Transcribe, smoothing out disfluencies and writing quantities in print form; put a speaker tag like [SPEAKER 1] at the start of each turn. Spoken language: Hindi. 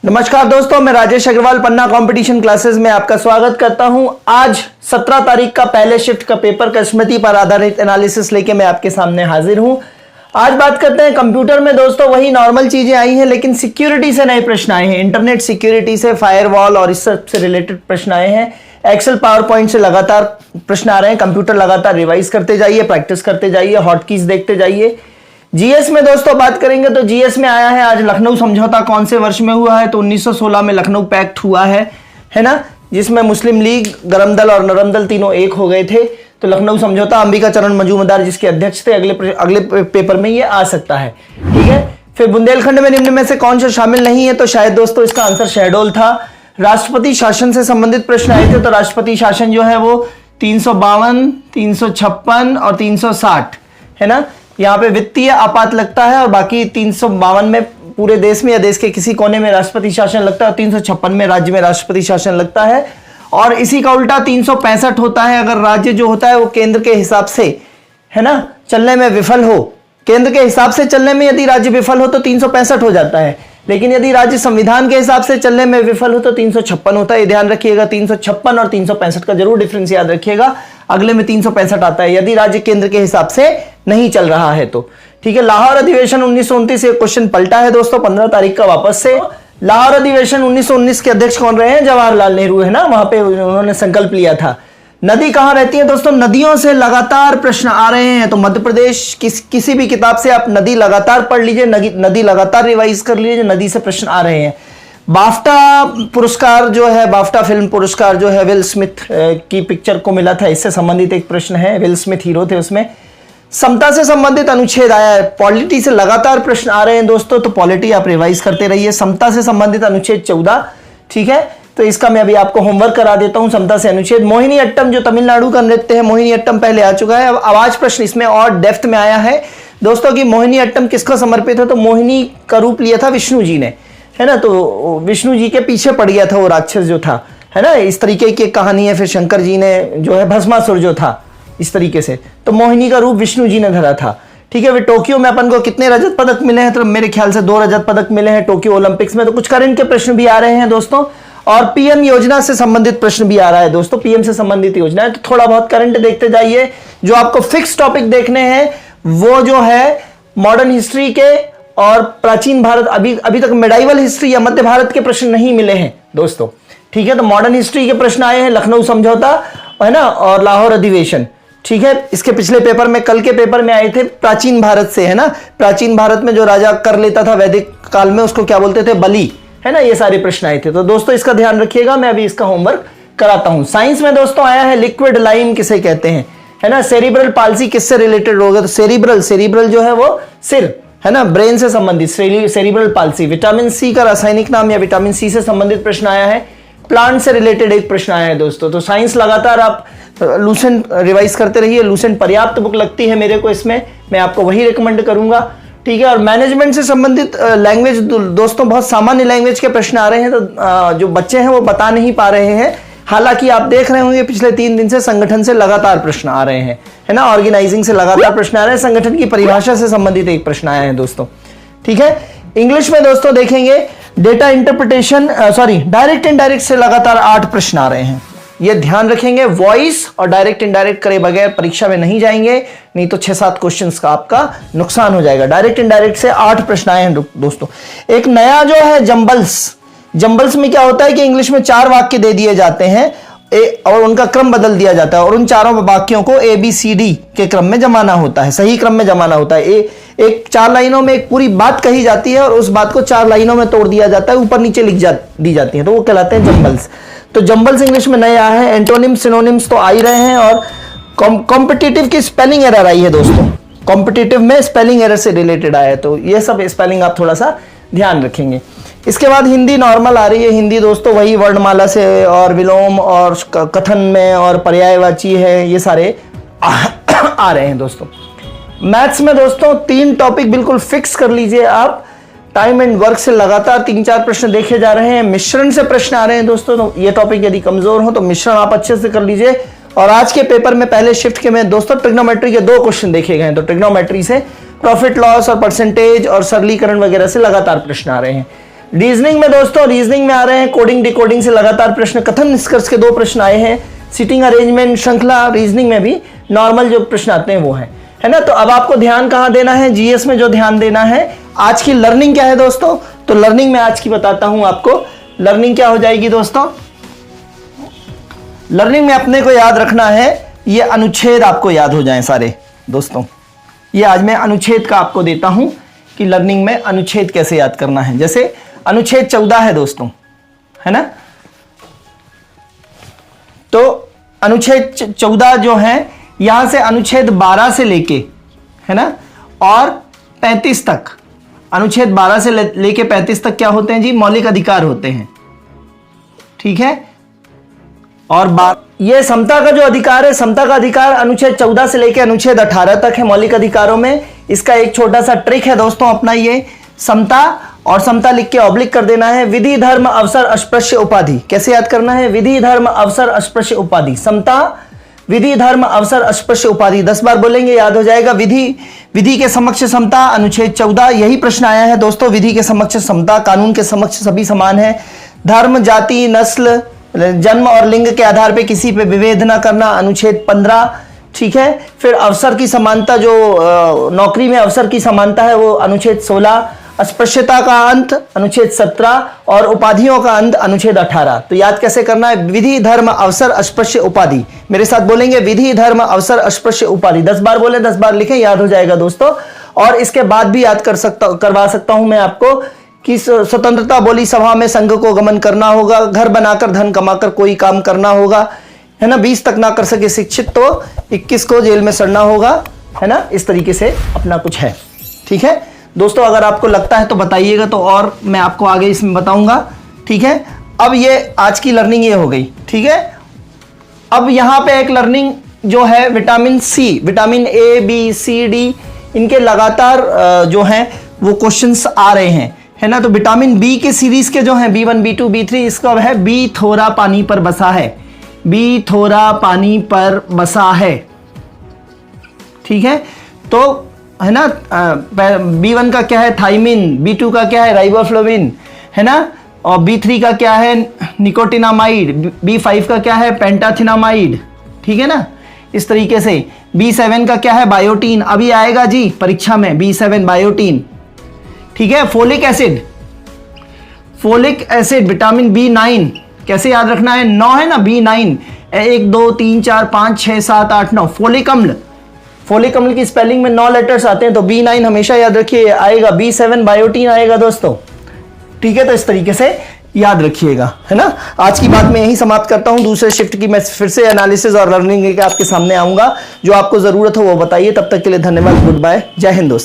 [SPEAKER 1] नमस्कार दोस्तों, मैं राजेश अग्रवाल पन्ना कंपटीशन क्लासेस में आपका स्वागत करता हूं। आज 17 तारीख का पहले शिफ्ट का पेपर का स्मृति पर आधारित एनालिसिस लेके मैं आपके सामने हाजिर हूं। आज बात करते हैं कंप्यूटर में दोस्तों, वही नॉर्मल चीजें आई हैं लेकिन सिक्योरिटी से नए प्रश्न आए हैं। इंटरनेट सिक्योरिटी से, फायरवॉल और इस सब से रिलेटेड प्रश्न आए हैं। एक्सेल पावर पॉइंट से लगातार प्रश्न आ रहे हैं। कंप्यूटर लगातार रिवाइज करते जाइए, प्रैक्टिस करते जाइए, हॉटकीज देखते जाइए। जीएस में दोस्तों बात करेंगे तो जीएस में आया है आज लखनऊ समझौता कौन से वर्ष में हुआ है, तो 1916 में लखनऊ पैक्ट हुआ है ना, जिसमें मुस्लिम लीग, गरम दल और नरम दल तीनों एक हो गए थे। तो लखनऊ समझौता, अंबिका चरण मजूमदार जिसके अध्यक्ष थे। अगले पेपर में ये आ सकता है, ठीक है। फिर बुंदेलखंड में निम्न में से कौन सा शामिल नहीं है, तो शायद दोस्तों इसका आंसर शहडोल था। राष्ट्रपति शासन से संबंधित प्रश्न आए थे, तो राष्ट्रपति शासन जो है वो 352, 356 और 360 है ना। यहाँ पे वित्तीय आपात लगता है और बाकी 352 में पूरे देश में या देश के किसी कोने में राष्ट्रपति शासन लगता है और 356 में राज्य में राष्ट्रपति शासन लगता है। और इसी का उल्टा 365 होता है अगर राज्य जो होता है वो केंद्र के हिसाब से है ना चलने में विफल हो। केंद्र के हिसाब से चलने में यदि राज्य विफल हो तो 365 हो जाता है, लेकिन यदि राज्य संविधान के हिसाब से चलने में विफल हो तो 356 होता है। ये ध्यान रखिएगा, 356 और 365 का जरूर डिफरेंस याद रखिएगा। अगले में 365 आता है यदि राज्य केंद्र के हिसाब से नहीं चल रहा है तो, ठीक है। लाहौर अधिवेशन 1929 से क्वेश्चन पलटा है दोस्तों 15 तारीख का वापस से। लाहौर अधिवेशन 1919 के अध्यक्ष कौन रहे हैं? जवाहरलाल नेहरू है ना, वहां पे उन्होंने संकल्प लिया था। नदी कहां रहती है दोस्तों? नदियों से लगातार प्रश्न आ रहे हैं, तो मध्य प्रदेश किसी भी किताब से आप नदी लगातार पढ़ लीजिए, नदी लगातार रिवाइज कर लीजिए, नदी से प्रश्न आ रहे हैं। बाफ्टा पुरस्कार जो है, बाफ्टा फिल्म पुरस्कार जो है विल स्मिथ की पिक्चर को मिला था, इससे संबंधित एक प्रश्न है। विल स्मिथ हीरो थे उसमें। समता से संबंधित अनुच्छेद आया है। पॉलिटी से लगातार प्रश्न आ रहे हैं दोस्तों, तो पॉलिटी आप रिवाइज करते रहिए। समता से संबंधित अनुच्छेद 14, ठीक है, तो इसका मैं अभी आपको होमवर्क करा देता हूं। समता से अनुच्छेद। मोहिनी अट्टम जो तमिलनाडु का नृत्य है, मोहिनी अट्टम पहले आ चुका है, अब आवाज प्रश्न इसमें और डेप्थ में आया है दोस्तों कि मोहिनी अट्टम किसको समर्पित है, तो मोहिनी का रूप लिया था विष्णु जी ने, है ना। तो विष्णु जी के पीछे पड़ गया था वो राक्षस जो था, है ना, इस तरीके की कहानी है। फिर शंकर जी ने जो है भस्मासुर जो था, इस तरीके से, तो मोहिनी का रूप विष्णु जी ने धरा था, ठीक है। फिर टोक्यो में अपन को कितने रजत पदक मिले हैं, तो मेरे ख्याल से 2 रजत पदक मिले हैं टोक्यो ओलंपिक्स में। तो कुछ करंट के प्रश्न भी आ रहे हैं दोस्तों, और पीएम योजना से संबंधित प्रश्न भी आ रहा है दोस्तों। पीएम से संबंधित योजना है, तो थोड़ा बहुत करंट देखते जाइए। जो आपको फिक्स टॉपिक देखने हैं वो जो है मॉडर्न हिस्ट्री के और प्राचीन भारत, अभी तक मेडाइवल हिस्ट्री या मध्य भारत के प्रश्न नहीं मिले हैं दोस्तों, ठीक है। तो मॉडर्न हिस्ट्री के प्रश्न आए हैं, लखनऊ समझौता है ना और लाहौर अधिवेशन, ठीक है। इसके पिछले पेपर में, कल के पेपर में आए थे प्राचीन भारत से, है ना। प्राचीन भारत में जो राजा कर लेता था वैदिक काल में, उसको क्या बोलते थे? बलि, है ना। ये सारे प्रश्न आए थे, तो दोस्तों इसका ध्यान रखिएगा। मैं अभी इसका होमवर्क कराता हूं। साइंस में दोस्तों आया है लिक्विड लाइम किसे कहते हैं, है ना। सेरिब्रल पाल्सी किससे रिलेटेड होगा, तो सेरिब्रल जो है वो सिर, है ना, ब्रेन से संबंधित सेरिब्रल पाल्सी। विटामिन सी का रासायनिक नाम या विटामिन सी से संबंधित प्रश्न आया है। प्लांट से रिलेटेड एक प्रश्न आया है दोस्तों। तो साइंस लगातार आप लूसेंट रिवाइज करते रहिए। लूसेंट पर्याप्त बुक लगती है मेरे को, इसमें मैं आपको वही रिकमेंड करूंगा, ठीक है। और मैनेजमेंट से संबंधित लैंग्वेज दोस्तों बहुत सामान्य लैंग्वेज के प्रश्न आ रहे हैं, तो जो बच्चे हैं वो बता नहीं पा रहे हैं। हालांकि आप देख रहे होंगे पिछले 3 दिन से संगठन से लगातार प्रश्न आ रहे हैं, है ना। ऑर्गेनाइजिंग से लगातार प्रश्न आ रहे हैं। संगठन की परिभाषा से संबंधित एक प्रश्न आया है दोस्तों, ठीक है। इंग्लिश में दोस्तों देखेंगे डेटा इंटरप्रिटेशन, डायरेक्ट इनडायरेक्ट से लगातार 8 प्रश्न आ रहे हैं। ये ध्यान रखेंगे, वॉइस और डायरेक्ट इनडायरेक्ट करे बगैर परीक्षा में नहीं जाएंगे, नहीं तो 6-7 क्वेश्चंस का आपका नुकसान हो जाएगा। डायरेक्ट इनडायरेक्ट से 8 प्रश्न आए हैं दोस्तों। एक नया जो है जंबल्स में क्या होता है कि इंग्लिश में 4 वाक्य दे दिए जाते हैं और उनका क्रम बदल दिया जाता है, और उन चारों वाक्यों को ABCD के क्रम में जमाना होता है, सही क्रम में जमाना होता है। एक 4 लाइनों में एक पूरी बात कही जाती है और उस बात को 4 लाइनों में तोड़ दिया जाता है, ऊपर नीचे दी जाती है, तो वो कहलाते हैं जंबल्स। तो जंबल्स इंग्लिश में नए आए हैं। एंटोनिम्स सिनोनिम्स तो आ ही रहे हैं, और कॉम्पिटिटिव की स्पेलिंग एरर आई है दोस्तों। कॉम्पिटिटिव में स्पेलिंग एरर से रिलेटेड आया है, तो ये सब स्पेलिंग आप थोड़ा सा ध्यान रखेंगे। इसके बाद हिंदी नॉर्मल आ रही है। हिंदी दोस्तों वही वर्णमाला से और विलोम और कथन में और पर्यायवाची है, ये सारे आ रहे हैं दोस्तों। मैथ्स में दोस्तों 3 टॉपिक बिल्कुल फिक्स कर लीजिए आप। टाइम एंड वर्क से लगातार 3-4 प्रश्न देखे जा रहे हैं। मिश्रण से प्रश्न आ रहे हैं दोस्तों, तो ये टॉपिक यदि कमजोर हो तो मिश्रण आप अच्छे से कर लीजिए। और आज के पेपर में पहले शिफ्ट के में दोस्तों ट्रिग्नोमेट्री के 2 क्वेश्चन देखे गए हैं, तो ट्रिग्नोमेट्री से प्रॉफिट लॉस और परसेंटेज और सरलीकरण वगैरह से लगातार प्रश्न आ रहे हैं। रीजनिंग में दोस्तों, रीजनिंग में आ रहे हैं कोडिंग डिकोडिंग से लगातार प्रश्न, कथन निष्कर्ष के 2 प्रश्न आए हैं, सीटिंग अरेंजमेंट, श्रृंखला, रीजनिंग में भी नॉर्मल जो प्रश्न आते हैं वो है ना। तो अब आपको ध्यान कहां देना है, जीएस में जो ध्यान देना है, आज की लर्निंग क्या है दोस्तों, तो लर्निंग में आज की बताता हूं आपको। लर्निंग क्या हो जाएगी दोस्तों, लर्निंग में अपने को याद रखना है, ये अनुच्छेद आपको याद हो जाएं सारे दोस्तों। ये आज मैं अनुच्छेद का आपको देता हूं कि लर्निंग में अनुच्छेद कैसे याद करना है। जैसे अनुच्छेद 14 है दोस्तों, है ना, तो अनुच्छेद 14 जो है, यहां से अनुच्छेद 12 से लेके, है ना, और 35 तक, अनुच्छेद 12 से लेके 35 तक क्या होते हैं जी, मौलिक अधिकार होते हैं, ठीक है। और ये समता का जो अधिकार है, समता का अधिकार अनुच्छेद 14 से लेके अनुच्छेद 18 तक है मौलिक अधिकारों में। इसका एक छोटा सा ट्रिक है दोस्तों, अपना ये समता और समता लिख के ऑब्लिक कर देना है। विधि धर्म अवसर अस्पृश्य उपाधि, कैसे याद करना है, विधि धर्म अवसर अस्पृश्य उपाधि, समता विधि धर्म अवसर अस्पृश्य उपाधि, 10 बार बोलेंगे याद हो जाएगा। विधि के समक्ष समता, अनुच्छेद 14, यही प्रश्न आया है दोस्तों, विधि के समक्ष समता, कानून के समक्ष सभी समान है। धर्म, जाति, नस्ल, जन्म और लिंग के आधार पे किसी पे विभेद न करना, अनुच्छेद 15, ठीक है। फिर अवसर की समानता, जो नौकरी में अवसर की समानता है, वो अनुच्छेद 16, अस्पृश्यता का अंत अनुच्छेद 17 और उपाधियों का अंत अनुच्छेद 18। तो याद कैसे करना है, विधि धर्म अवसर अस्पृश्य उपाधि, मेरे साथ बोलेंगे, विधि धर्म अवसर अस्पृश्य उपाधि, 10 बार बोले, 10 बार लिखें, याद हो जाएगा दोस्तों। और इसके बाद भी याद करवा सकता हूं मैं आपको कि स्वतंत्रता बोली सभा में संघ को गमन करना होगा, घर बनाकर धन कमाकर कोई काम करना होगा, है ना, 20 तक ना कर सके शिक्षित तो 21 को जेल में सड़ना होगा, है ना। इस तरीके से अपना कुछ है, ठीक है दोस्तों। अगर आपको लगता है तो बताइएगा, तो और मैं आपको आगे इसमें बताऊंगा, ठीक है। अब ये आज की लर्निंग ये हो गई, ठीक है। अब यहां पे एक लर्निंग जो है vitamin C, vitamin A, B, C, D, इनके लगातार जो हैं वो क्वेश्चंस आ रहे हैं, है ना। तो विटामिन बी के सीरीज के जो हैं B1, B2, B3, इसका है बी थोड़ा पानी पर बसा है, बी थोड़ा पानी पर बसा है, ठीक है। तो है ना, B1 का क्या है, थाइमिन, B2 का क्या है, राइबोफ्लोविन, है ना, और B3 का क्या है, निकोटिनामाइड, B5 का क्या है, पेंटाथिनामाइड, ठीक है ना। इस तरीके से B7 का क्या है, बायोटीन, अभी आएगा जी परीक्षा में, B7 बायोटीन, ठीक है। Folic acid, folic acid, vitamin B9, कैसे याद रखना है, 9 है ना, B9, 1 2 3 4 5 6 7 8 9, फोलिक अम्ल, फोलिक अम्ल की स्पेलिंग में 9 लेटर्स आते हैं, तो B9 हमेशा याद रखिए आएगा, B7 बायोटीन आएगा दोस्तों, ठीक है। तो इस तरीके से याद रखिएगा, है ना। आज की बात मैं यही समाप्त करता हूं, दूसरे शिफ्ट की मैं फिर से एनालिसिस और लर्निंग लेकर आपके सामने आऊंगा, जो आपको जरूरत हो वो बताइए। तब तक के लिए धन्यवाद, गुड बाय, जय हिंद दोस्तों।